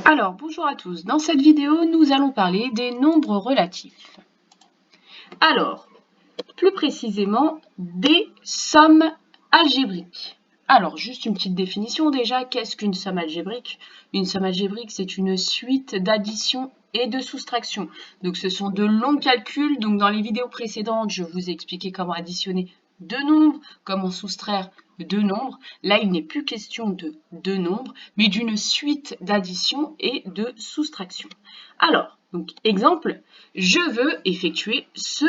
Alors, bonjour à tous. Dans cette vidéo, nous allons parler des nombres relatifs. Alors, plus précisément, des sommes algébriques. Alors, juste une petite définition déjà. Qu'est-ce qu'une somme algébrique? Une somme algébrique, c'est une suite d'addition et de soustraction. Donc, ce sont de longs calculs. Donc, dans les vidéos précédentes, je vous ai expliqué comment additionner deux nombres, comment soustraire deux nombres. Là, il n'est plus question de deux nombres, mais d'une suite d'addition et de soustraction. Alors, donc, exemple, je veux effectuer ce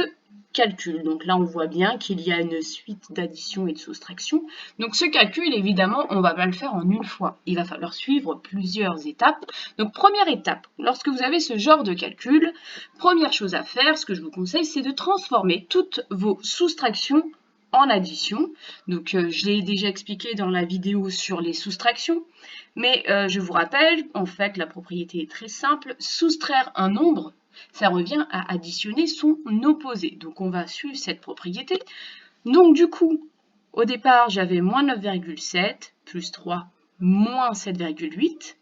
calcul. Donc là, on voit bien qu'il y a une suite d'addition et de soustraction. Donc ce calcul, évidemment, on ne va pas le faire en une fois. Il va falloir suivre plusieurs étapes. Donc première étape, lorsque vous avez ce genre de calcul, première chose à faire, ce que je vous conseille, c'est de transformer toutes vos soustractions en addition. Donc je l'ai déjà expliqué dans la vidéo sur les soustractions, mais je vous rappelle, en fait, la propriété est très simple. Soustraire un nombre, ça revient à additionner son opposé. Donc on va suivre cette propriété. Donc du coup, au départ, j'avais moins 9,7 plus 3 moins 7,8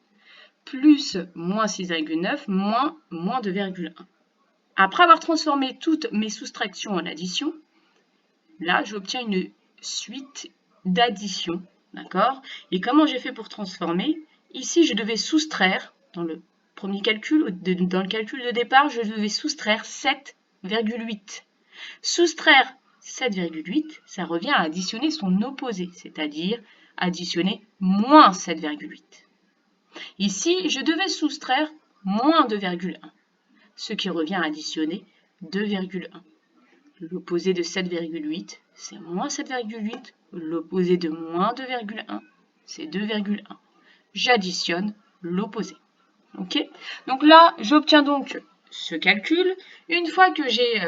plus moins 6,9 moins 2,1. Après avoir transformé toutes mes soustractions en addition, là, j'obtiens une suite d'addition. D'accord? Et comment j'ai fait pour transformer? Ici, je devais soustraire, dans le premier calcul, dans le calcul de départ, je devais soustraire 7,8. Soustraire 7,8, ça revient à additionner son opposé, c'est-à-dire additionner moins 7,8. Ici, je devais soustraire moins 2,1, ce qui revient à additionner 2,1. L'opposé de 7,8, c'est moins 7,8. L'opposé de moins 2,1, c'est 2,1. J'additionne l'opposé. Ok? Donc là, j'obtiens donc ce calcul. Une fois que j'ai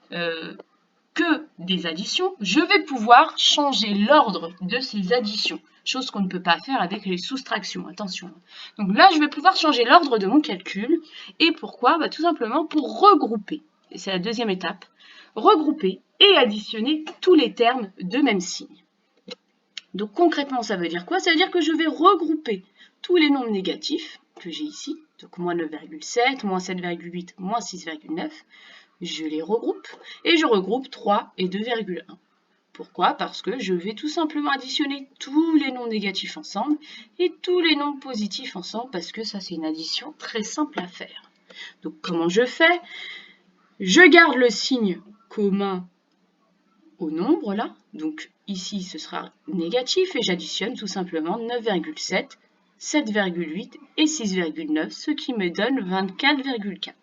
que des additions, je vais pouvoir changer l'ordre de ces additions, chose qu'on ne peut pas faire avec les soustractions, attention. Donc là, je vais pouvoir changer l'ordre de mon calcul. Et pourquoi? Tout simplement pour regrouper. Et c'est la deuxième étape. Regrouper et additionner tous les termes de même signe. Donc concrètement, ça veut dire quoi? Ça veut dire que je vais regrouper tous les nombres négatifs que j'ai ici, donc moins 9,7, moins 7,8, moins 6,9, je les regroupe et je regroupe 3 et 2,1. Pourquoi? Parce que je vais tout simplement additionner tous les nombres négatifs ensemble et tous les nombres positifs ensemble parce que ça c'est une addition très simple à faire. Donc comment je fais? Je garde le signe commun au nombre là, donc ici ce sera négatif et j'additionne tout simplement 9,7, 7,8 et 6,9, ce qui me donne 24,4.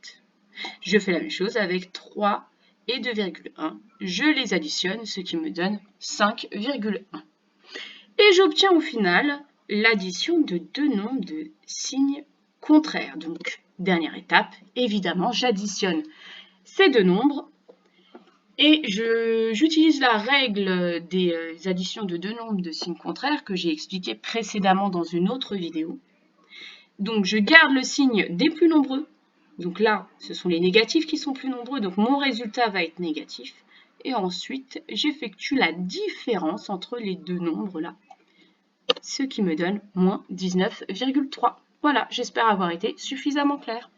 Je fais la même chose avec 3 et 2,1, je les additionne, ce qui me donne 5,1. Et j'obtiens au final l'addition de deux nombres de signes contraires. Donc, dernière étape, évidemment, j'additionne ces deux nombres et j'utilise la règle des additions de deux nombres de signes contraires que j'ai expliqué précédemment dans une autre vidéo. Donc, je garde le signe des plus nombreux. Donc là, ce sont les négatifs qui sont plus nombreux, donc mon résultat va être négatif. Et ensuite, j'effectue la différence entre les deux nombres là, ce qui me donne moins 19,3. Voilà, j'espère avoir été suffisamment claire.